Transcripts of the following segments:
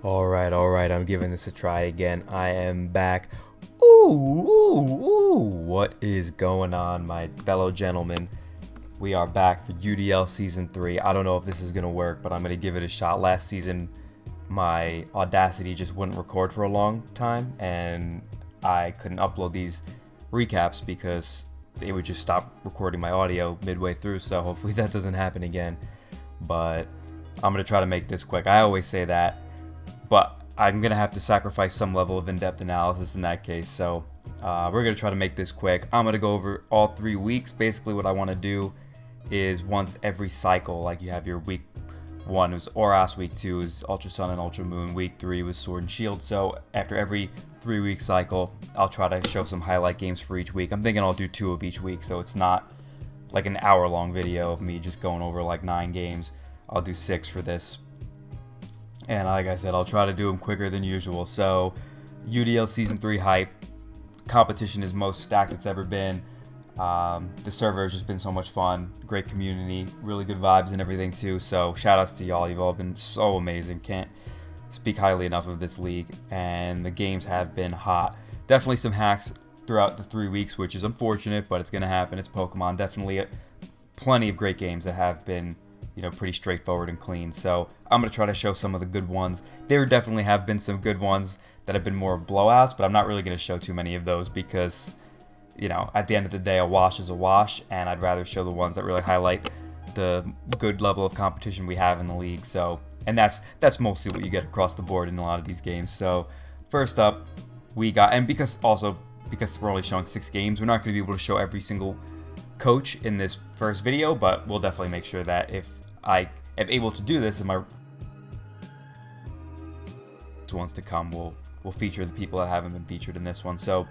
Alright, I'm giving this a try again. I am back. Ooh, what is going on, my fellow gentlemen? We are back for UDL Season 3. I don't know if this is going to work, but I'm going to give it a shot. Last season, my Audacity just wouldn't record for a long time, and I couldn't upload these recaps because it would just stop recording my audio midway through, so hopefully that doesn't happen again. But I'm going to try to make this quick. I always say that, but I'm going to have to sacrifice some level of in-depth analysis in that case. So we're going to try to make this quick. I'm going to go over all 3 weeks. Basically what I want to do is once every cycle, like you have your week 1 was Oras, week 2 is Ultra Sun and Ultra Moon, week 3 was Sword and Shield. So after every 3-week cycle, I'll try to show some highlight games for each week. I'm thinking I'll do 2 of each week, so it's not like an hour-long video of me just going over like 9 games. I'll do 6 for this. And like I said, I'll try to do them quicker than usual. So, UDL Season 3 hype. Competition is most stacked it's ever been. The server has just been so much fun. Great community. Really good vibes and everything too. So, shout outs to y'all. You've all been so amazing. Can't speak highly enough of this league. And the games have been hot. Definitely some hacks throughout the 3 weeks, which is unfortunate, but it's going to happen. It's Pokemon. Definitely plenty of great games that have been pretty straightforward and clean. So I'm going to try to show some of the good ones. There definitely have been some good ones that have been more blowouts, but I'm not really going to show too many of those because, at the end of the day, a wash is a wash, and I'd rather show the ones that really highlight the good level of competition we have in the league. So, and that's mostly what you get across the board in a lot of these games. So first up, we got, and because we're only showing 6 games, we're not going to be able to show every single coach in this first video, but we'll definitely make sure that if I am able to do this in my ones to come, we'll feature the people that haven't been featured in this one. So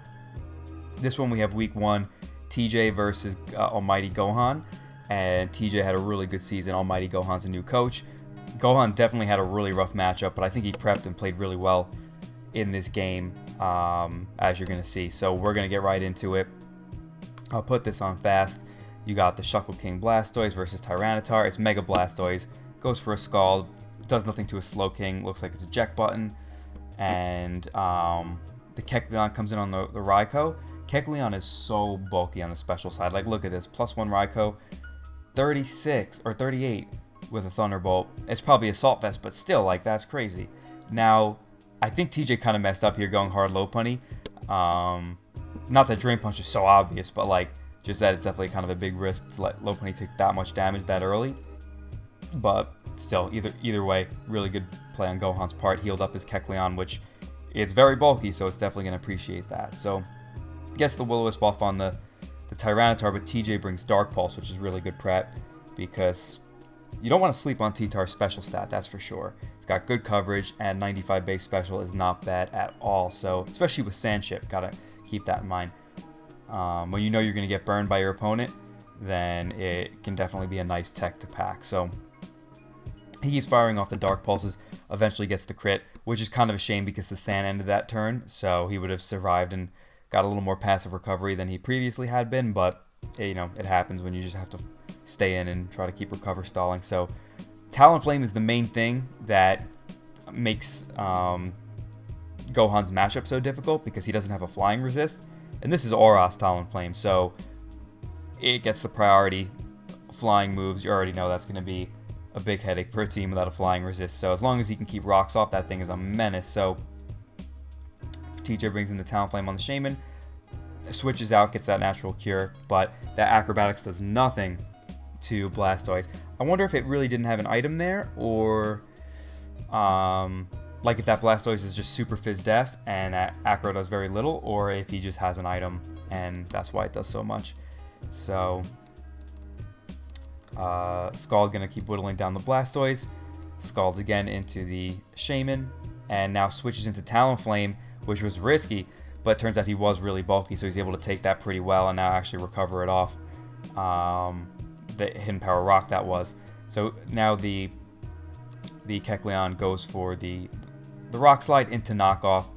this one we have week 1, TJ versus Almighty Gohan, and TJ had a really good season. Almighty Gohan's a new coach. Gohan definitely had a really rough matchup, but I think he prepped and played really well in this game, as you're going to see. So we're going to get right into it. I'll put this on fast. You got the Shuckle King Blastoise versus Tyranitar. It's Mega Blastoise. Goes for a Scald. Does nothing to a Slowking. Looks like it's a eject button. And the Kecleon comes in on the Raikou. Kecleon is so bulky on the special side. Like, look at this. +1 Raikou. 36 or 38 with a Thunderbolt. It's probably Assault Vest, but still, like, that's crazy. Now, I think TJ kind of messed up here going hard Lopunny. Not that Drain Punch is so obvious, but, like, just that it's definitely kind of a big risk to let Lopunny take that much damage that early. But still, either way, really good play on Gohan's part. Healed up his Kecleon, which is very bulky, so it's definitely going to appreciate that. So, gets the Will-O-Wisp off on the Tyranitar, but TJ brings Dark Pulse, which is really good prep, because you don't want to sleep on T-Tar's special stat, that's for sure. It's got good coverage, and 95 base special is not bad at all. So, especially with Sandship, gotta keep that in mind. When you know you're going to get burned by your opponent, then it can definitely be a nice tech to pack. So he keeps firing off the Dark Pulses, eventually gets the crit, which is kind of a shame because the Sand ended that turn, so he would have survived and got a little more passive recovery than he previously had been, but it happens when you just have to stay in and try to keep recover stalling. So Talonflame is the main thing that makes Gohan's matchup so difficult because he doesn't have a flying resist. And this is Oras Talonflame, so it gets the priority. Flying moves, you already know that's going to be a big headache for a team without a flying resist. So as long as he can keep rocks off, that thing is a menace. So TJ brings in the Talonflame on the Shaman, switches out, gets that natural cure, but that Acrobatics does nothing to Blastoise. I wonder if it really didn't have an item there, or like if that Blastoise is just super Fizz Def and Acro does very little, or if he just has an item and that's why it does so much. So Scald gonna keep whittling down the Blastoise. Scalds again into the Shaman, and now switches into Talonflame, which was risky, but it turns out he was really bulky, so he's able to take that pretty well and now actually recover it off the Hidden Power Rock that was. So now the Kecleon goes for the Rock Slide into Knockoff,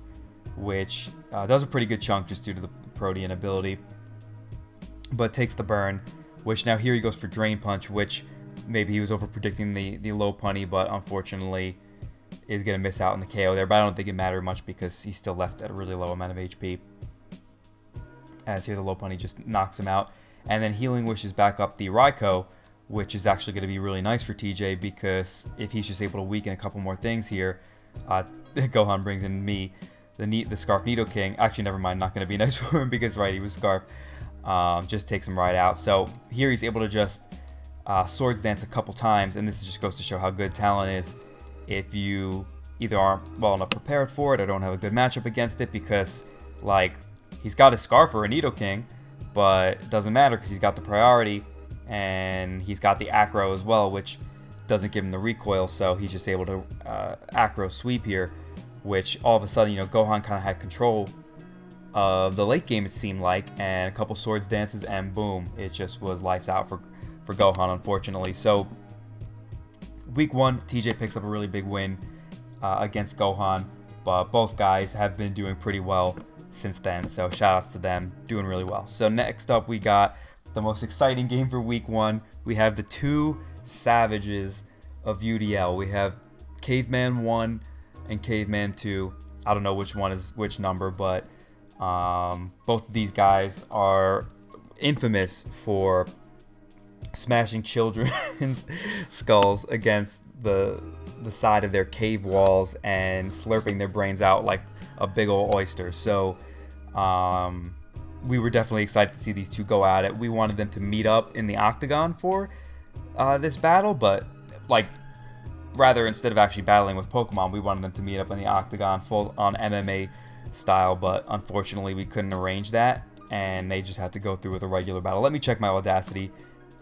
which does a pretty good chunk just due to the Protean ability, but takes the burn, which now here he goes for Drain Punch, which maybe he was over predicting the Lopunny, but unfortunately is going to miss out on the KO there, but I don't think it mattered much because he's still left at a really low amount of HP. As here the Lopunny just knocks him out. And then Healing Wish is back up the Raikou, which is actually going to be really nice for TJ because if he's just able to weaken a couple more things here, Gohan brings in me, the Scarf Nidoking. Actually, never mind, not going to be nice for him because, right, he was Scarf. Just takes him right out. So here he's able to just Swords Dance a couple times, and this just goes to show how good Talon is if you either aren't well enough prepared for it or don't have a good matchup against it because, like, he's got a Scarf or a Nidoking, but it doesn't matter because he's got the priority and he's got the Acro as well, which doesn't give him the recoil, so he's just able to Acro Sweep here, which all of a sudden, Gohan kind of had control of the late game, it seemed like, and a couple Swords Dances, and boom, it just was lights out for Gohan, unfortunately. So week 1, TJ picks up a really big win against Gohan, but both guys have been doing pretty well since then, so shout outs to them, doing really well. So next up we got the most exciting game for week 1. We have the two savages of UDL. We have Caveman 1 and Caveman 2. I don't know which one is which number, but both of these guys are infamous for smashing children's skulls against the side of their cave walls and slurping their brains out like a big old oyster. So we were definitely excited to see these two go at it. We wanted them to meet up in the octagon for this battle, but like rather instead of actually battling with Pokemon, we wanted them to meet up in the octagon full on MMA style, but unfortunately we couldn't arrange that and they just had to go through with a regular battle. Let me check my Audacity.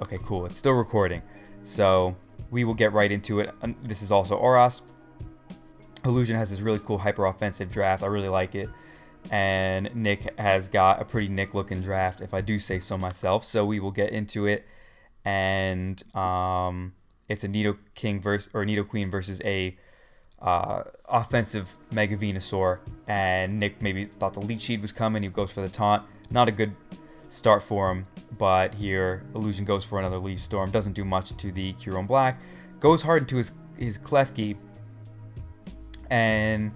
Okay, cool, it's still recording, so we will get right into it. This is also Oras. Illusion has this really cool hyper offensive draft. I really like it, and Nick has got a pretty Nick looking draft, if I do say so myself. So we will get into it, and it's a Nidoking Nidoqueen versus a offensive Mega Venusaur, and Nick maybe thought the Leech Seed was coming. He goes for the taunt. Not a good start for him, but here Illusion goes for another Leaf Storm. Doesn't do much to the Kyurem Black. Goes hard into his Klefki, and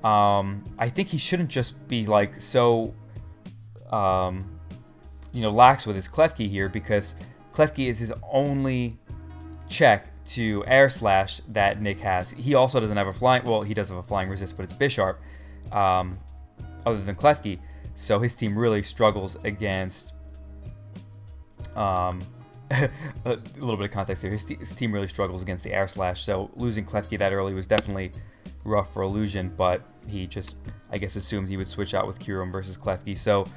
I think he shouldn't just be like so lax with his Klefki here, because Klefki is his only check to Air Slash that Nick has. He also doesn't have a flying, well, he does have a flying resist, but it's Bisharp other than Klefki. So his team really struggles against a little bit of context here. His team really struggles against the Air Slash, so losing Klefki that early was definitely rough for Illusion, but he just, I guess, assumed he would switch out with Kyurem versus Klefki. So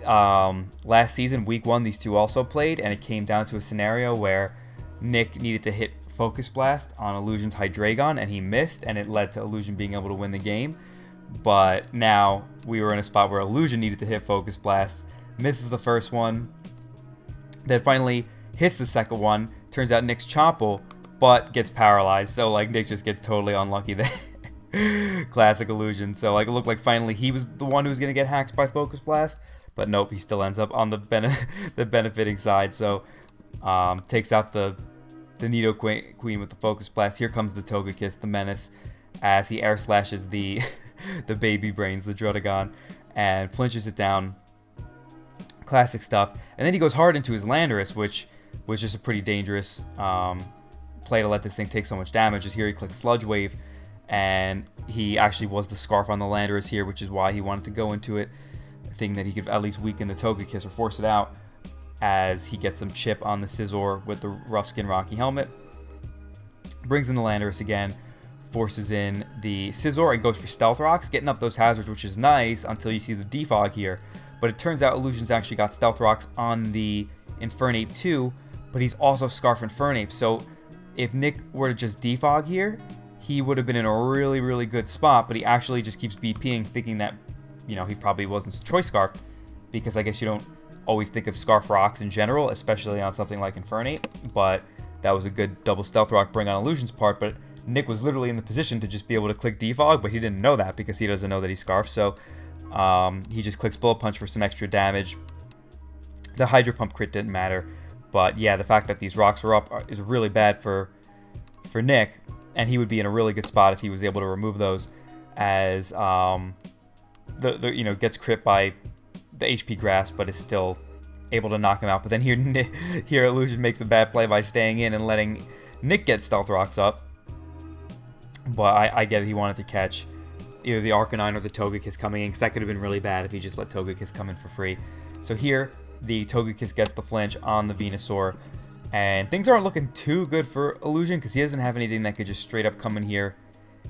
last season, week 1, these two also played, and it came down to a scenario where Nick needed to hit Focus Blast on Illusion's Hydreigon, and he missed, and it led to Illusion being able to win the game. But now we were in a spot where Illusion needed to hit Focus Blast, misses the first one, then finally hits the second one. Turns out Nick's Chompel, but gets paralyzed, so like Nick just gets totally unlucky there. Classic Illusion. So like it looked like finally he was the one who was gonna get hacked by Focus Blast, but nope, he still ends up on the benefiting side. So takes out the Nidoqueen with the Focus Blast. Here comes the Togekiss, the Menace, as he Air Slashes the baby brains, the Druddigon, and flinches it down. Classic stuff. And then he goes hard into his Landorus, which was just a pretty dangerous play to let this thing take so much damage. As here he clicks Sludge Wave, and he actually was the Scarf on the Landorus here, which is why he wanted to go into it, thinking that he could at least weaken the Togekiss or force it out, as he gets some chip on the Scizor with the Rough Skin Rocky Helmet. Brings in the Landorus again, forces in the Scizor, and goes for Stealth Rocks, getting up those hazards, which is nice until you see the Defog here. But it turns out Illusion's actually got Stealth Rocks on the Infernape too, but he's also Scarf Infernape. So if Nick were to just Defog here, he would have been in a really, really good spot, but he actually just keeps BPing, thinking that, he probably wasn't Choice Scarf, because I guess you don't always think of Scarf Rocks in general, especially on something like Infernape, but that was a good double Stealth Rock bring on Illusion's part. But Nick was literally in the position to just be able to click Defog, but he didn't know that because he doesn't know that he's Scarf. So he just clicks Bullet Punch for some extra damage. The Hydro Pump crit didn't matter, but yeah, the fact that these rocks are up is really bad for Nick. and he would be in a really good spot if he was able to remove those, as gets crit by the HP grasp, but is still able to knock him out. But then here Illusion makes a bad play by staying in and letting Nick get Stealth Rocks up. But I get it. He wanted to catch either the Arcanine or the Togekiss coming in, because that could have been really bad if he just let Togekiss come in for free. So here, the Togekiss gets the flinch on the Venusaur, and things aren't looking too good for Illusion, because he doesn't have anything that could just straight up come in here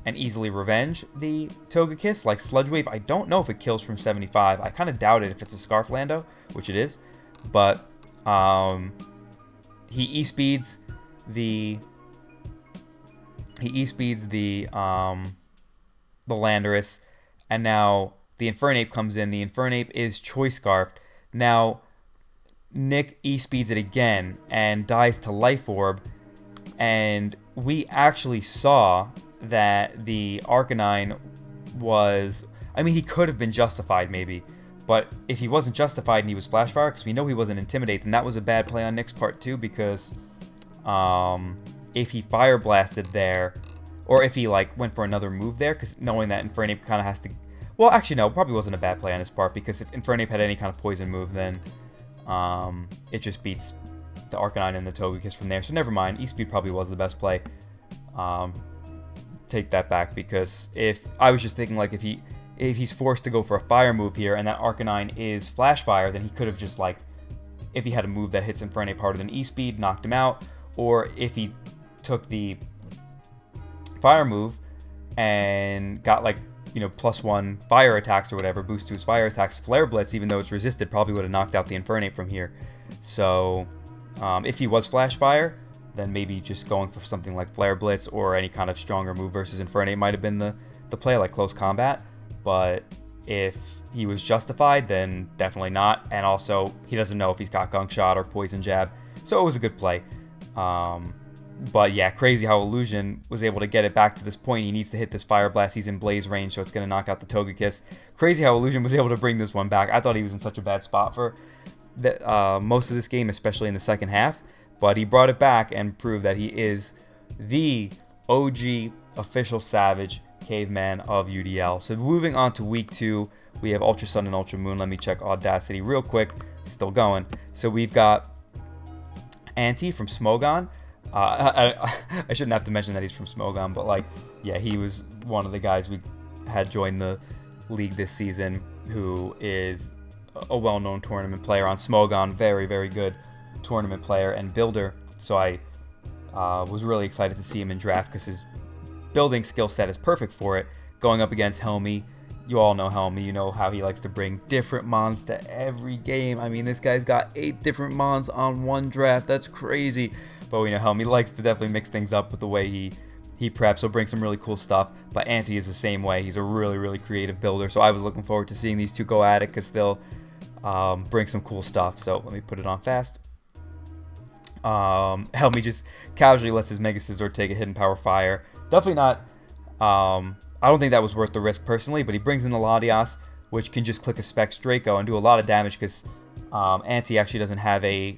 and easily revenge the Togekiss. Like Sludge Wave, I don't know if it kills from 75. I kind of doubt it if it's a Scarf Lando, which it is. But he E-speeds the Landorus, and now the Infernape comes in. The Infernape is Choice Scarfed. Now Nick E-speeds it again and dies to Life Orb, and we actually saw that the Arcanine was, I mean, he could have been justified maybe, but if he wasn't justified and he was Flash Fire, because we know he wasn't Intimidate, then that was a bad play on Nick's part too, because if he Fire Blasted there, or if he like went for another move there, because knowing that Infernape kind of has to, well, actually no, probably wasn't a bad play on his part, because if Infernape had any kind of poison move, then it just beats the Arcanine and the Togekiss from there. So never mind, E-Speed probably was the best play. Take that back, because if I was just thinking, like, if he's forced to go for a fire move here and that Arcanine is Flash Fire, then he could have just, like, if he had a move that hits Infernape harder than E-Speed, knocked him out, or if he took the fire move and got, like, you know, +1 fire attacks or whatever, boost to his fire attacks, Flare Blitz, even though it's resisted, probably would have knocked out the Infernape from here. So if he was Flash Fire, then maybe just going for something like Flare Blitz or any kind of stronger move versus Infernape might have been the play, like Close Combat. But if he was justified, then definitely not. And also, he doesn't know if he's got Gunk Shot or Poison Jab, so it was a good play. But yeah, crazy how Illusion was able to get it back to this point. He needs to hit this Fire Blast. He's in Blaze range, so it's going to knock out the Togekiss. Crazy how Illusion was able to bring this one back. I thought he was in such a bad spot for most of this game, especially in the second half. But he brought it back and proved that he is the OG official Savage Caveman of UDL. So moving on to week 2, we have Ultra Sun and Ultra Moon. Let me check Audacity real quick. It's still going. So we've got Anti from Smogon. I shouldn't have to mention that he's from Smogon, but like, yeah, he was one of the guys we had joined the league this season, who is a well-known tournament player on Smogon. Very, very good tournament player and builder. So I was really excited to see him in draft, because his building skill set is perfect for it. Going up against Helmy, you all know Helmy. You know how he likes to bring different mons to every game. I mean, this guy's got 8 different mons on one draft. That's crazy. But we know Helmy likes to definitely mix things up with the way he preps, so bring some really cool stuff. But Anti is the same way. He's a really, really creative builder. So I was looking forward to seeing these two go at it, because they'll bring some cool stuff. So let me put it on fast. Helmy just casually lets his Mega Scizor take a Hidden Power Fire. Definitely not, I don't think that was worth the risk personally, but he brings in the Latias, which can just click a Specs Draco and do a lot of damage, because Anti actually doesn't have a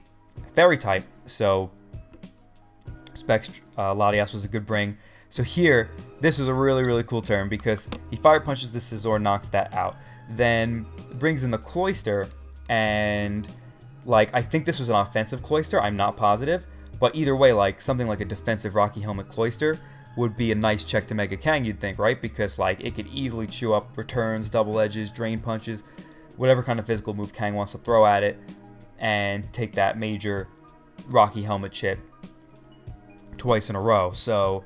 Fairy type, so Specs Latias was a good bring. So here, this was a really, really cool turn, because he Fire Punches the Scizor, knocks that out, then brings in the Cloyster, and like, I think this was an offensive Cloyster, I'm not positive, but either way, like, something like a defensive Rocky Helmet Cloyster would be a nice check to Mega Kang, you'd think, right? Because like, it could easily chew up returns, double edges, drain punches, whatever kind of physical move Kang wants to throw at it, and take that major Rocky Helmet chip twice in a row. So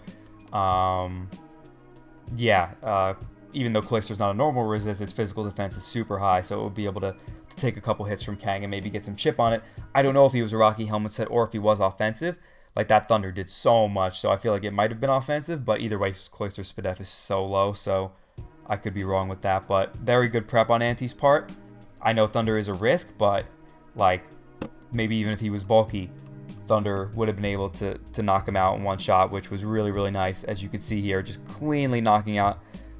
yeah, even though Cloyster's not a normal resist, its physical defense is super high, so it would be able to take a couple hits from Kang and maybe get some chip on it. I don't know if he was a Rocky Helmet set or if he was offensive. Like, that Thunder did so much, so I feel like it might have been offensive, but either way, Cloyster's SpDef is so low, so I could be wrong with that. But very good prep on Anti's part. I know Thunder is a risk, but like, maybe even if he was bulky, Thunder would have been able to knock him out in one shot, which was really, really nice. As you can see here, just cleanly knocking out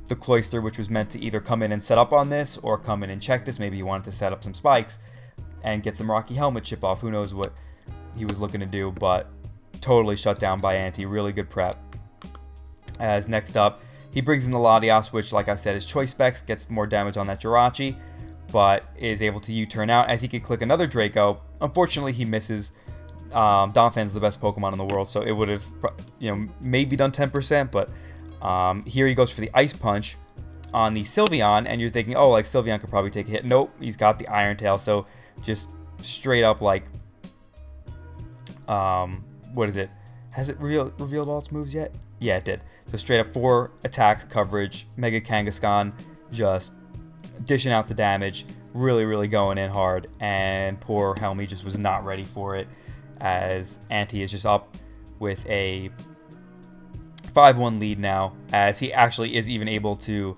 the Cloyster, which was meant to either come in and set up on this or come in and check this. Maybe he wanted to set up some spikes and get some Rocky Helmet chip off. Who knows what he was looking to do, but totally shut down by Anti. Really good prep. As next up, he brings in the Latias, which, like I said, is choice specs, gets more damage on that Jirachi, but is able to U-turn out as he can click another Draco. Unfortunately, he misses. Donphan's the best Pokemon in the world, so it would have, maybe done 10%, but here he goes for the Ice Punch on the Sylveon, and you're thinking, oh, like, Sylveon could probably take a hit. Nope, he's got the Iron Tail, so just straight up, like, what is it? Has it revealed all its moves yet? Yeah, it did. So straight up 4 attacks coverage, Mega Kangaskhan, just dishing out the damage, really, really going in hard, and poor Helmy just was not ready for it, as Ante is just up with a 5-1 lead now, as he actually is even able to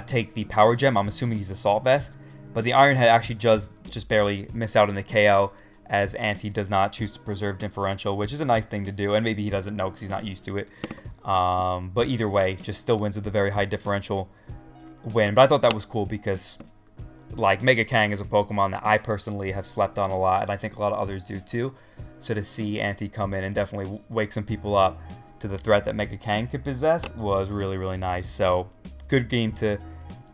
take the Power Gem. I'm assuming he's Assault Vest, but the Iron Head actually does just barely miss out on the KO, as Ante does not choose to preserve Differential, which is a nice thing to do, and maybe he doesn't know because he's not used to it. But either way, just still wins with a very high differential win. But I thought that was cool because, like, Mega Kang is a Pokemon that I personally have slept on a lot, and I think a lot of others do too. So to see Ante come in and definitely wake some people up to the threat that Mega Kang could possess was really, really nice. So good game to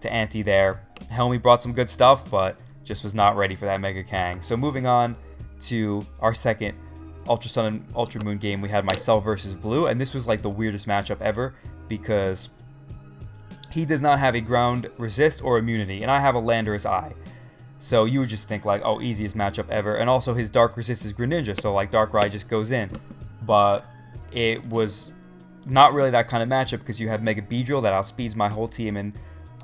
Ante there. Helmy brought some good stuff, but just was not ready for that Mega Kang. So moving on to our second Ultra Sun and Ultra Moon game, we had myself versus Blue, and this was like the weirdest matchup ever because he does not have a ground resist or immunity, and I have a Landorus Eye. So you would just think like, oh, easiest matchup ever. And also his Dark Resist is Greninja, so like Darkrai just goes in. But it was not really that kind of matchup because you have Mega Beedrill that outspeeds my whole team in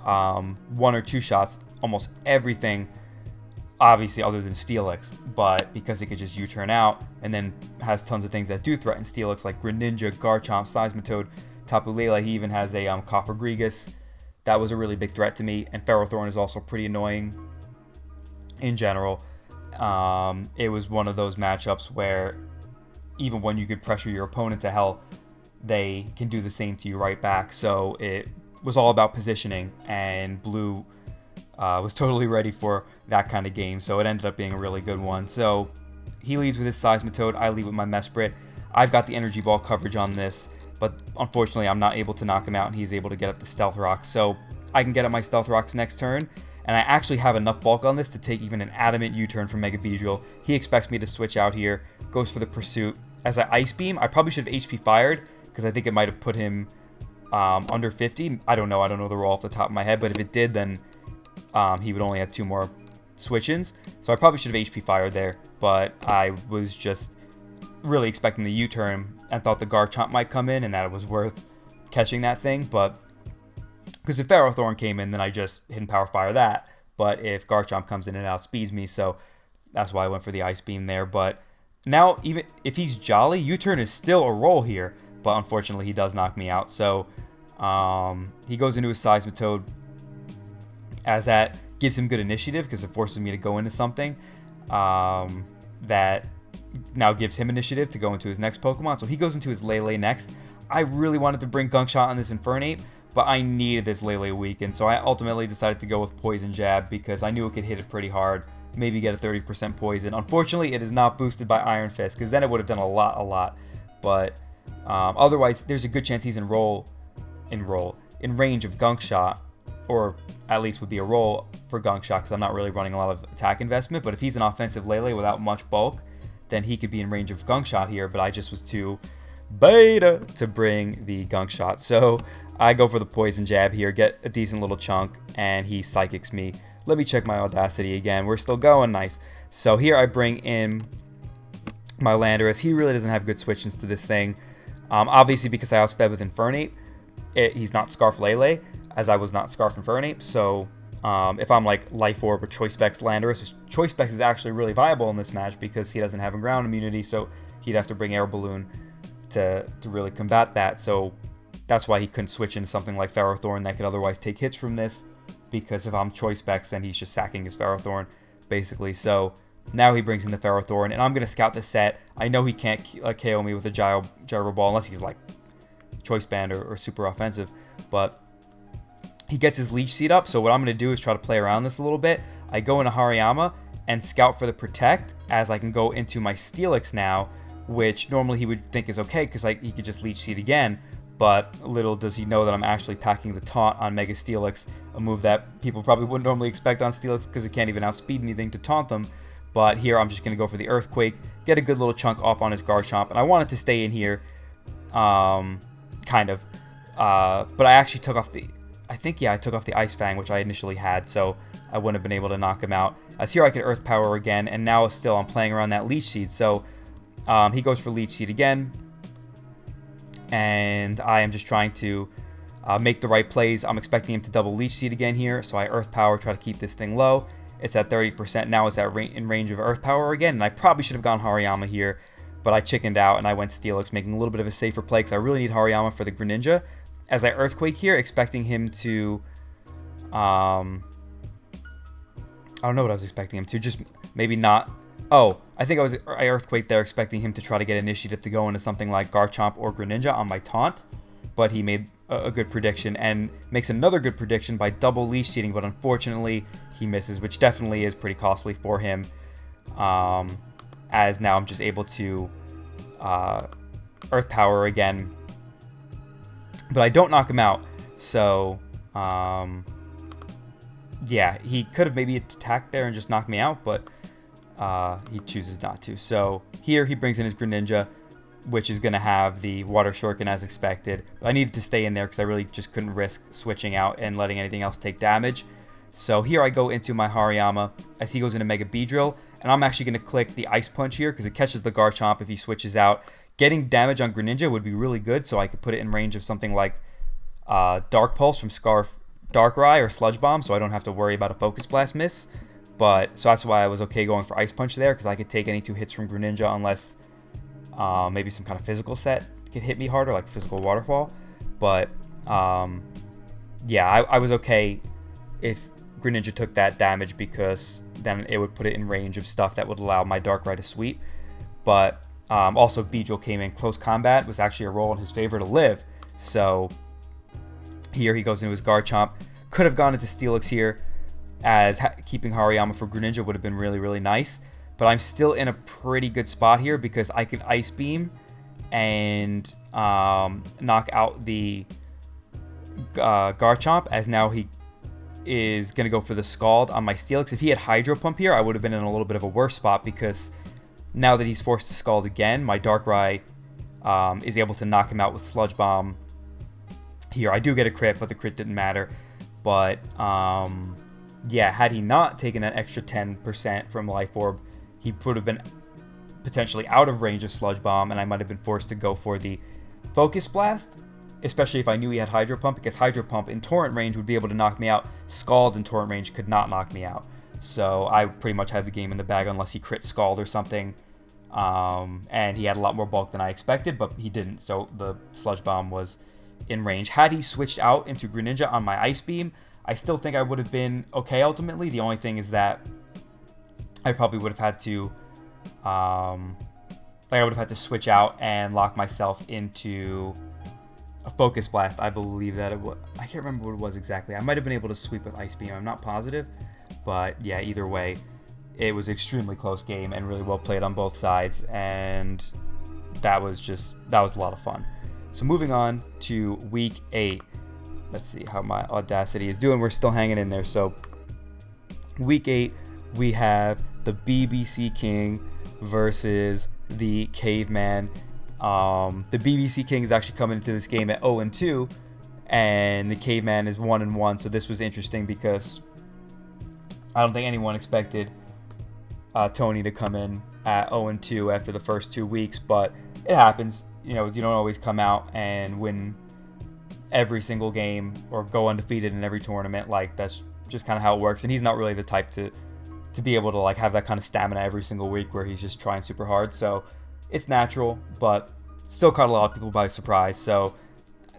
1 or 2 shots, almost everything, obviously other than Steelix, but because it could just U-turn out, and then has tons of things that do threaten Steelix, like Greninja, Garchomp, Seismitoad, Tapu Lele. He even has a Cofagrigus. That was a really big threat to me, and Ferrothorn is also pretty annoying in general. It was one of those matchups where even when you could pressure your opponent to hell, they can do the same to you right back. So it was all about positioning, and Blue was totally ready for that kind of game, so it ended up being a really good one. So he leads with his Seismitoad, I lead with my Mesprit. I've got the Energy Ball coverage on this, but unfortunately I'm not able to knock him out, and he's able to get up the Stealth Rocks. So I can get up my Stealth Rocks next turn, and I actually have enough bulk on this to take even an adamant U-turn from Mega Beedrill. He expects me to switch out here, goes for the Pursuit. As I Ice Beam, I probably should have HP fired, because I think it might have put him under 50. I don't know the roll off the top of my head, but if it did, then he would only have 2 more switch-ins. So I probably should have HP fired there, but I was just really expecting the U-turn and thought the Garchomp might come in and that it was worth catching that thing. But because if Ferrothorn came in, then I just Hidden Power Fire that. But if Garchomp comes in and outspeeds me, so that's why I went for the Ice Beam there. But now, even if he's Jolly, U-turn is still a roll here, but unfortunately he does knock me out. So he goes into his Seismitoad, as that gives him good initiative because it forces me to go into something that now gives him initiative to go into his next Pokemon. So he goes into his Lele next. I really wanted to bring Gunk Shot on this Infernape, but I needed this Lele weaken, so I ultimately decided to go with Poison Jab because I knew it could hit it pretty hard, maybe get a 30% poison. Unfortunately, it is not boosted by Iron Fist because then it would have done a lot. But otherwise, there's a good chance he's in range of Gunk Shot, or at least would be a roll for Gunk Shot because I'm not really running a lot of attack investment. But if he's an offensive Lele without much bulk, then he could be in range of Gunk Shot here, but I just was too beta to bring the Gunk Shot. So I go for the Poison Jab here, get a decent little chunk, and he Psychics me. Let me check my Audacity again. We're still going, nice. So here I bring in my Landorus. He really doesn't have good switch-ins to this thing. Obviously, because I outsped with Infernape, he's not Scarf Lele, as I was not Scarf Infernape. So if I'm like Life Orb or Choice Specs Landorus, Choice Specs is actually really viable in this match because he doesn't have a ground immunity, so he'd have to bring Air Balloon to really combat that. So that's why he couldn't switch into something like Ferrothorn that could otherwise take hits from this, because if I'm Choice Specs, then he's just sacking his Ferrothorn, basically. So now he brings in the Ferrothorn, and I'm going to scout the set. I know he can't KO me with a Gyro Ball unless he's like Choice Band or super offensive, but he gets his Leech Seed up. So what I'm going to do is try to play around this a little bit. I go into Hariyama and scout for the Protect, as I can go into my Steelix now, which normally he would think is okay because he could just Leech Seed again. but little does he know that I'm actually packing the taunt on Mega Steelix, a move that people probably wouldn't normally expect on Steelix because it can't even outspeed anything to taunt them. But here I'm just going to go for the Earthquake, get a good little chunk off on his Garchomp, and I wanted to stay in here, kind of. But I actually took off the, I took off the Ice Fang, which I initially had, so I wouldn't have been able to knock him out. As here I could Earth Power again, and now still I'm playing around that Leech Seed. So he goes for Leech Seed again, and I am just trying to make the right plays. I'm expecting him to double Leech Seed again here, so I Earth Power, try to keep this thing low. It's at 30%, now it's in range of Earth Power again, and I probably should have gone Hariyama here, but I chickened out and I went Steelix, making a little bit of a safer play because I really need Hariyama for the Greninja. As I Earthquake here, expecting him to, I don't know what I was expecting him to, just maybe not. Oh, I think I Earthquake there expecting him to try to get initiative to go into something like Garchomp or Greninja on my taunt, but he made a good prediction and makes another good prediction by double Leech Seeding, but unfortunately he misses, which definitely is pretty costly for him, as now I'm just able to Earth Power again, but I don't knock him out, so yeah, he could have maybe attacked there and just knocked me out, but he chooses not to. So here he brings in his Greninja, which is going to have the Water Shuriken as expected. But I needed to stay in there because I really just couldn't risk switching out and letting anything else take damage. So here I go into my Hariyama as he goes into Mega Beedrill, and I'm actually going to click the Ice Punch here because it catches the Garchomp if he switches out. Getting damage on Greninja would be really good, so I could put it in range of something like Dark Pulse from Scarf Darkrai or Sludge Bomb, so I don't have to worry about a Focus Blast miss. But so that's why I was okay going for Ice Punch there, because I could take any 2 hits from Greninja unless maybe some kind of physical set could hit me harder, like Physical Waterfall. But yeah, I was okay if Greninja took that damage, because then it would put it in range of stuff that would allow my Darkrai to sweep. But also Beedrill came in close combat, was actually a roll in his favor to live. So here he goes into his Garchomp. Could have gone into Steelix here, as keeping Hariyama for Greninja would have been really, really nice. But I'm still in a pretty good spot here because I could Ice Beam and knock out the Garchomp, as now he is going to go for the Scald on my Steelix. If he had Hydro Pump here, I would have been in a little bit of a worse spot, because now that he's forced to Scald again, my Darkrai is able to knock him out with Sludge Bomb. Here, I do get a crit, but the crit didn't matter. But, yeah, had he not taken that extra 10% from Life Orb, he would have been potentially out of range of Sludge Bomb, and I might have been forced to go for the Focus Blast, especially if I knew he had Hydro Pump, because Hydro Pump in Torrent range would be able to knock me out. Scald in Torrent range could not knock me out. So I pretty much had the game in the bag unless he crit Scald or something. And he had a lot more bulk than I expected, but he didn't, so the Sludge Bomb was in range. Had he switched out into Greninja on my Ice Beam, I still think I would have been okay ultimately. The only thing is that I probably would have had to switch out and lock myself into a Focus Blast. I believe that it was, I can't remember what it was exactly. I might have been able to sweep with Ice Beam, I'm not positive, but yeah, either way, it was an extremely close game and really well played on both sides, and that was a lot of fun. So moving on to week 8. Let's see how my Audacity is doing. We're still hanging in there. So week 8, we have the BBC King versus the Caveman. The BBC King is actually coming into this game at 0-2, and the Caveman is 1-1. So this was interesting because I don't think anyone expected Tony to come in at 0-2 after the first 2 weeks, but it happens. You know, you don't always come out and win every single game or go undefeated in every tournament. Like, that's just kind of how it works. And he's not really the type to be able to like have that kind of stamina every single week where he's just trying super hard. So it's natural, but still caught a lot of people by surprise. So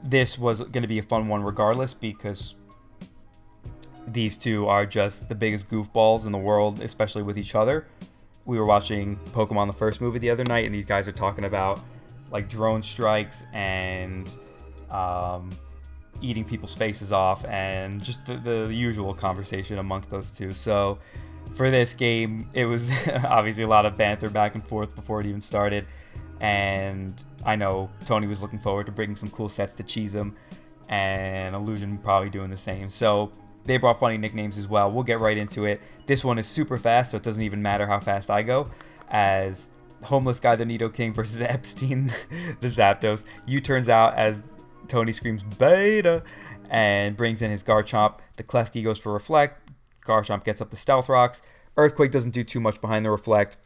this was going to be a fun one regardless, because these two are just the biggest goofballs in the world, especially with each other. We were watching Pokemon the First movie the other night, and these guys are talking about like drone strikes and eating people's faces off, and just the usual conversation amongst those two. So for this game, it was obviously a lot of banter back and forth before it even started. And I know Tony was looking forward to bringing some cool sets to cheese him, and Illusion probably doing the same. So they brought funny nicknames as well. We'll get right into it. This one is super fast, so it doesn't even matter how fast I go, as Homeless Guy the Nidoking versus Epstein the Zapdos. U-turns out as Tony screams beta and brings in his Garchomp. The Klefki goes for Reflect. Garchomp gets up the Stealth Rocks. Earthquake doesn't do too much behind the Reflect,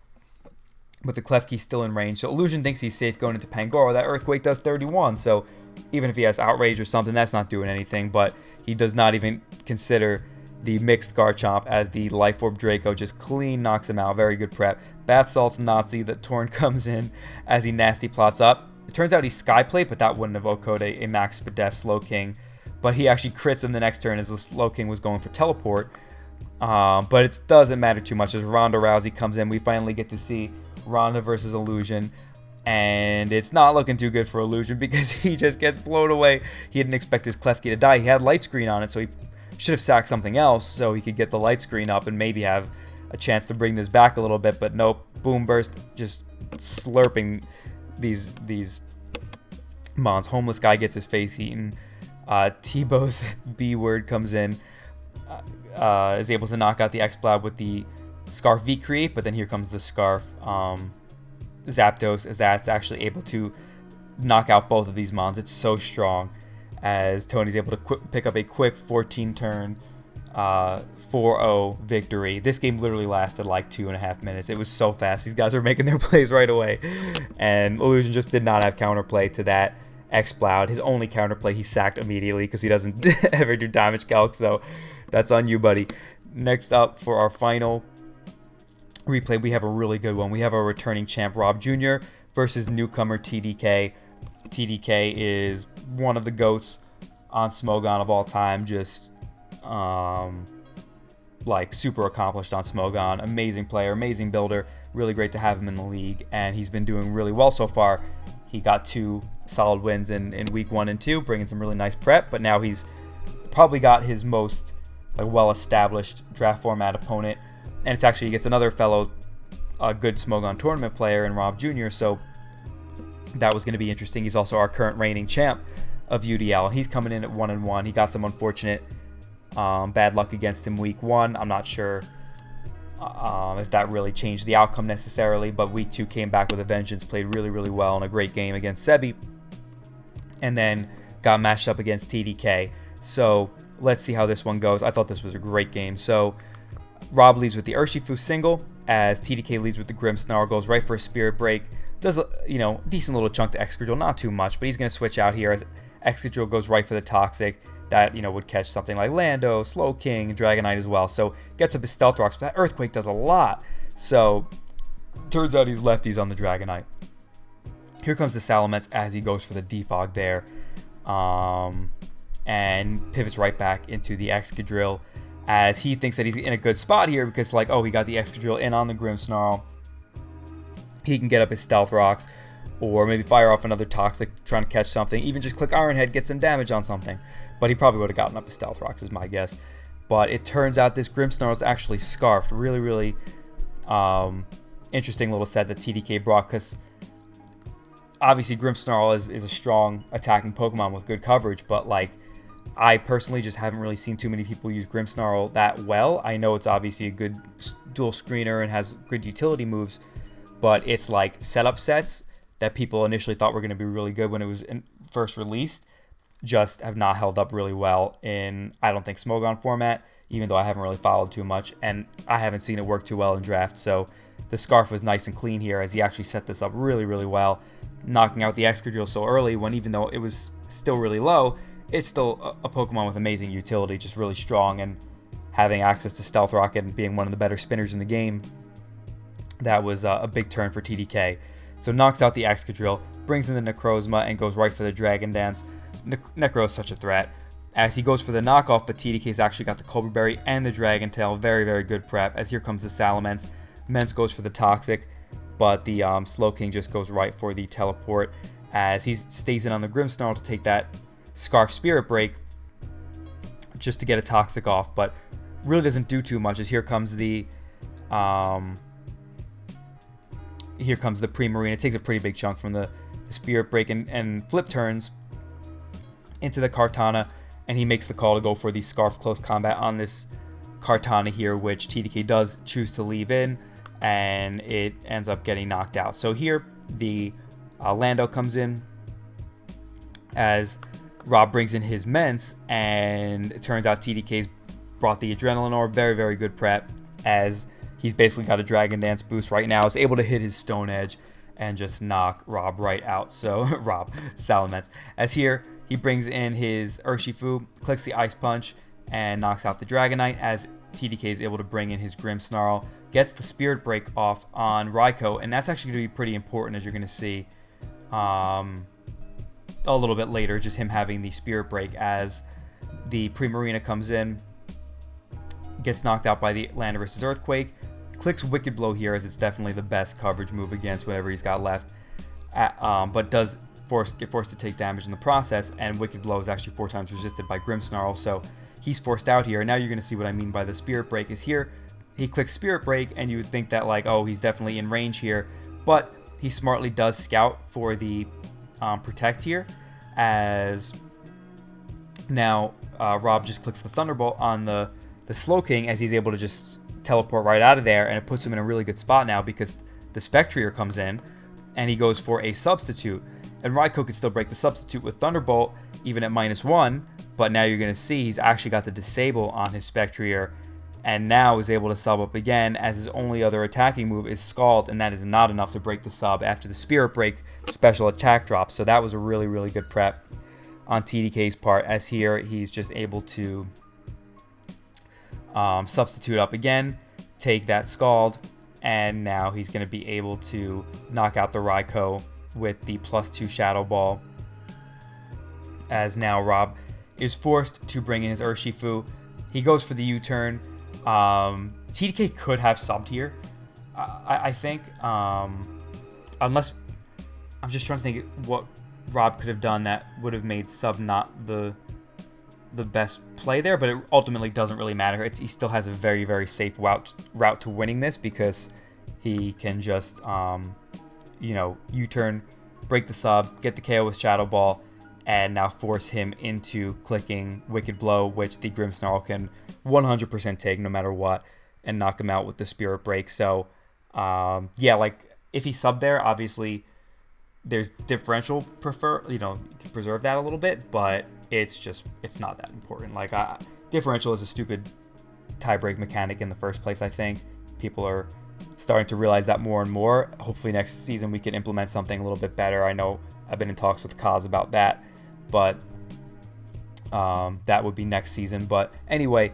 but the Klefki's still in range. So Illusion thinks he's safe going into Pangoro. That Earthquake does 31, so even if he has Outrage or something, that's not doing anything. But he does not even consider the mixed Garchomp, as the Life Orb Draco just clean knocks him out. Very good prep. Bath Salts Nazi. The Torn comes in as he nasty plots up. It turns out he's Skyplate, but that wouldn't have OHKO'd a Max Spadef Slowking. But he actually crits him the next turn as the Slowking was going for Teleport. But it doesn't matter too much as Ronda Rousey comes in. We finally get to see Ronda versus Illusion. And it's not looking too good for Illusion because he just gets blown away. He didn't expect his Klefki to die. He had Light Screen on it, so he should have sacked something else so he could get the Light Screen up and maybe have a chance to bring this back a little bit. But nope, Boom Burst just slurping these mons. Homeless Guy gets his face eaten. T-Bow's B-Word comes in, is able to knock out the X-Blab with the Scarf V-Create, but then here comes the Scarf Zapdos, as that's actually able to knock out both of these mons. It's so strong, as Tony's able to pick up a quick 14-turn 4-0 victory. This game literally lasted like 2.5 minutes. It was so fast. These guys were making their plays right away, and Illusion just did not have counterplay to that X-Cloud. His only counterplay, he sacked immediately because he doesn't ever do damage calc, so that's on you, buddy. Next up for our final replay, we have a really good one. We have our returning champ Rob Jr. versus newcomer TDK. TDK is one of the GOATs on Smogon of all time. Just like super accomplished on Smogon. Amazing player, amazing builder. Really great to have him in the league, and he's been doing really well so far. He got 2 solid wins in week 1 and 2, bringing some really nice prep, but now he's probably got his most well-established draft format opponent, and it's actually against another fellow good Smogon tournament player in Rob Jr., so that was going to be interesting. He's also our current reigning champ of UDL, and he's coming in at 1-1. He got some unfortunate bad luck against him week 1. I'm not sure if that really changed the outcome necessarily, but week 2 came back with a vengeance, played really, really well in a great game against Sebi, and then got matched up against TDK. So let's see how this one goes. I thought this was a great game. So Rob leads with the Urshifu single, as TDK leads with the Grimmsnarl, goes right for a Spirit Break. Does a decent little chunk to Excadrill, not too much, but he's going to switch out here as Excadrill goes right for the Toxic. That, would catch something like Lando, Slowking, Dragonite as well. So gets up his Stealth Rocks, but that Earthquake does a lot. So turns out he's lefties on the Dragonite. Here comes the Salamence as he goes for the Defog there. And pivots right back into the Excadrill, as he thinks that he's in a good spot here because, he got the Excadrill in on the Grimmsnarl. He can get up his Stealth Rocks, or maybe fire off another Toxic trying to catch something. Even just click Iron Head, get some damage on something. But he probably would have gotten up his Stealth Rocks, is my guess. But it turns out this Grimmsnarl is actually Scarfed. Really, really interesting little set that TDK brought, because obviously Grimmsnarl is a strong attacking Pokemon with good coverage, but I personally just haven't really seen too many people use Grimmsnarl that well. I know it's obviously a good dual screener and has good utility moves, but it's setup sets that people initially thought were going to be really good when it was first released just have not held up really well in, I don't think, Smogon format, even though I haven't really followed too much, and I haven't seen it work too well in draft. So the Scarf was nice and clean here, as he actually set this up really, really well, knocking out the Excadrill so early when, even though it was still really low, it's still a Pokemon with amazing utility, just really strong, and having access to Stealth Rocket and being one of the better spinners in the game. That was a big turn for TDK. So knocks out the Excadrill, brings in the Necrozma, and goes right for the Dragon Dance. Necro is such a threat, as he goes for the knockoff, but TDK's actually got the Cobra Berry and the Dragon Tail. Very, very good prep, as here comes the Salamence. Mence goes for the Toxic, but the Slowking just goes right for the Teleport, as he stays in on the Grimmsnarl to take that Scarf Spirit Break just to get a Toxic off, but really doesn't do too much, as here comes the here comes the Pre-Marine. It takes a pretty big chunk from the Spirit Break and flip turns into the Kartana, and he makes the call to go for the Scarf Close Combat on this Kartana here, which TDK does choose to leave in, and it ends up getting knocked out. So here the Lando comes in as Rob brings in his Mence, and it turns out TDK's brought the Adrenaline Orb. Very, very good prep, as he's basically got a Dragon Dance boost right now. Is able to hit his Stone Edge and just knock Rob right out. So Salamence. As here, he brings in his Urshifu, clicks the Ice Punch, and knocks out the Dragonite, as TDK is able to bring in his Grimmsnarl, gets the Spirit Break off on Raikou, and that's actually going to be pretty important, as you're going to see a little bit later, just him having the Spirit Break, as the Primarina comes in, gets knocked out by the Landorus's Earthquake, clicks Wicked Blow here, as it's definitely the best coverage move against whatever he's got left, but does get forced to take damage in the process, and Wicked Blow is actually 4 times resisted by Grimmsnarl, so he's forced out here. And now you're going to see what I mean by the Spirit Break. Is here he clicks Spirit Break, and you would think that, like, oh, he's definitely in range here, but he smartly does scout for the Protect here, as now Rob just clicks the Thunderbolt on the Slowking, as he's able to just teleport right out of there, and it puts him in a really good spot now, because the Spectrier comes in and he goes for a Substitute, and Raikou could still break the Substitute with Thunderbolt even at -1, but now you're going to see he's actually got the Disable on his Spectrier, and now is able to sub up again, as his only other attacking move is Scald, and that is not enough to break the sub after the Spirit Break special attack drop. So that was a really, really good prep on TDK's part, as here he's just able to substitute up again, take that Scald, and now he's going to be able to knock out the Raikou with the +2 Shadow Ball, as now Rob is forced to bring in his Urshifu. He goes for the U-turn. TDK could have subbed here, I think, unless, I'm just trying to think what Rob could have done that would have made sub not the best play there, but it ultimately doesn't really matter. He still has a very, very safe route to winning this, because he can just U-turn, break the sub, get the KO with Shadow Ball, and now force him into clicking Wicked Blow, which the Grimmsnarl can 100% take no matter what, and knock him out with the Spirit Break. So yeah, like, if he subbed there, obviously there's differential you can preserve that a little bit, but it's not that important. Like, differential is a stupid tie-break mechanic in the first place. I think people are starting to realize that more and more. Hopefully next season we can implement something a little bit better. I know I've been in talks with Kaz about that, but that would be next season. But anyway,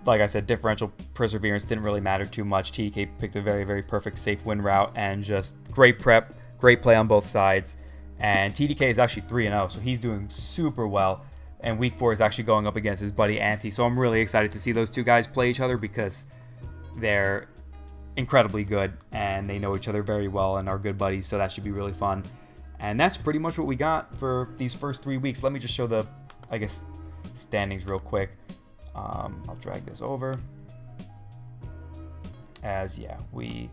like I said, differential perseverance didn't really matter too much. TDK picked a very, very perfect safe win route, and just great prep, great play on both sides. And TDK is actually 3-0, so he's doing super well. And week 4 is actually going up against his buddy Anti. So I'm really excited to see those two guys play each other, because they're incredibly good and they know each other very well and are good buddies. So that should be really fun. And that's pretty much what we got for these first 3 weeks. Let me just show the, I guess, standings real quick. I'll drag this over, as yeah, we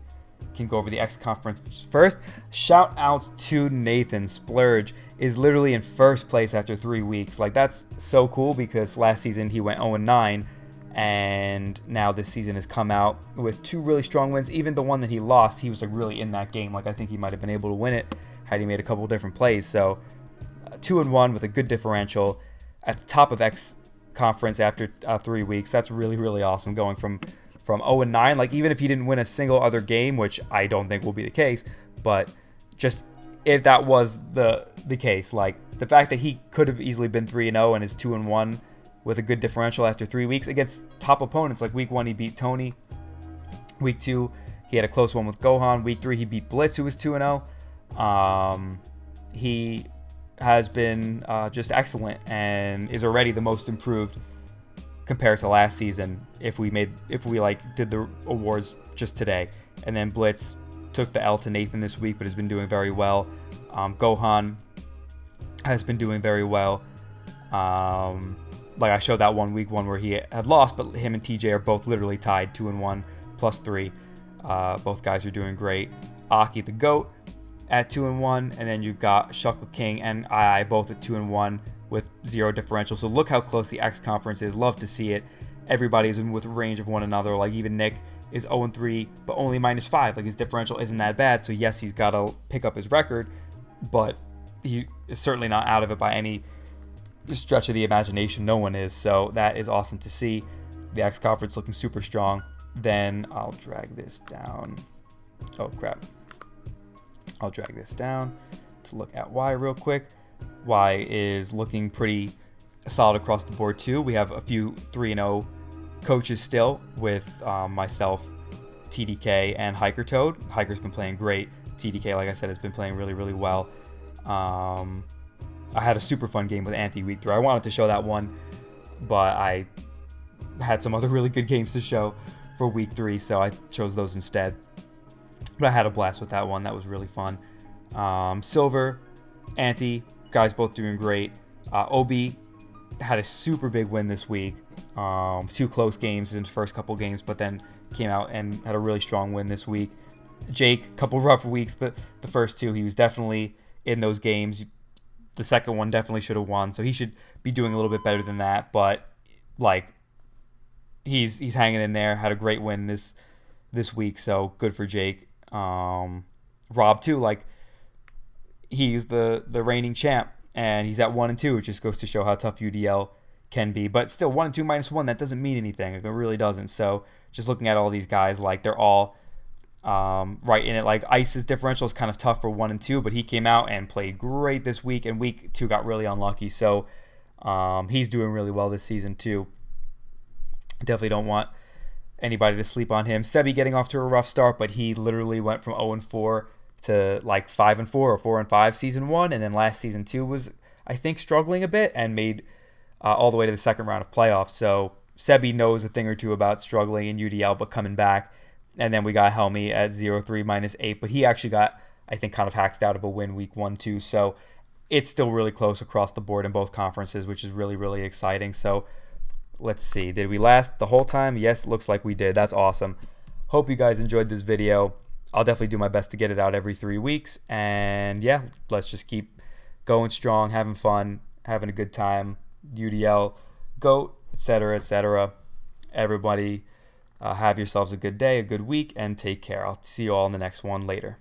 can go over the X conference first. Shout out to Nathan. Splurge is literally in first place after 3 weeks. Like, that's so cool, because last season he went 0-9, and now this season has come out with 2 really strong wins. Even the one that he lost, he was like really in that game. Like, I think he might have been able to win it had he made a couple different plays. So 2-1 with a good differential at the top of X conference after 3 weeks. That's really, really awesome, going from 0-9. Like, even if he didn't win a single other game, which I don't think will be the case, but just if that was the case, like, the fact that he could have easily been 3-0 and is 2-1 with a good differential after 3 weeks against top opponents. Like, week 1 he beat Tony, week 2 he had a close one with Gohan, week 3 he beat Blitz, who was 2-0. He has been just excellent and is already the most improved compared to last season, if we did the awards just today. And then Blitz took the L to Nathan this week, but has been doing very well. Gohan has been doing very well. Like, I showed that one week 1 where he had lost, but him and TJ are both literally tied, 2-1 +3. Both guys are doing great. Aki the GOAT at 2-1, and then you've got Shuckle King and II both at 2-1 with 0 differential. So look how close the X conference is. Love to see it. Everybody's in with range of one another. Like even Nick is 0-3, but only -5. Like his differential isn't that bad. So yes, he's got to pick up his record, but he is certainly not out of it by any stretch of the imagination. No one is. So that is awesome to see. The X conference looking super strong. Then I'll drag this down. Oh crap. I'll drag this down to look at Y real quick. Y is looking pretty solid across the board too. We have a few 3-0 coaches still with myself, TDK, and Hiker Toad. Hiker's been playing great. TDK, like I said, has been playing really, really well. I had a super fun game with Anti week 3. I wanted to show that one, but I had some other really good games to show for week 3, so I chose those instead. But I had a blast with that one. That was really fun. Silver, Anti, guys both doing great. OB had a super big win this week. 2 close games in his first couple games, but then came out and had a really strong win this week. Jake, couple rough weeks. The first 2, he was definitely in those games. The second one definitely should have won, so he should be doing a little bit better than that. But like, he's hanging in there. Had a great win this week, so good for Jake. Rob too, like he's the reigning champ, and he's at 1-2. It just goes to show how tough UDL can be. But still, 1-2 -1, that doesn't mean anything. It really doesn't. So just looking at all these guys, like they're all right in it. Like Ice's differential is kind of tough for 1-2, but he came out and played great this week, and week 2 got really unlucky. So he's doing really well this season too. Definitely don't want anybody to sleep on him. Sebi getting off to a rough start, but he literally went from 0-4 to like 5-4 or 4-5 season 1, and then last season 2 was, I think, struggling a bit and made all the way to the second round of playoffs. So Sebi knows a thing or two about struggling in UDL but coming back. And then we got Helmy at 0-3 -8, but he actually got, I think, kind of hacked out of a win week 1 too. So it's still really close across the board in both conferences, which is really, really exciting. So let's see. Did we last the whole time? Yes, looks like we did. That's awesome. Hope you guys enjoyed this video. I'll definitely do my best to get it out every 3 weeks. And yeah, let's just keep going strong, having fun, having a good time. UDL, GOAT, etc., etc. Everybody, have yourselves a good day, a good week, and take care. I'll see you all in the next one later.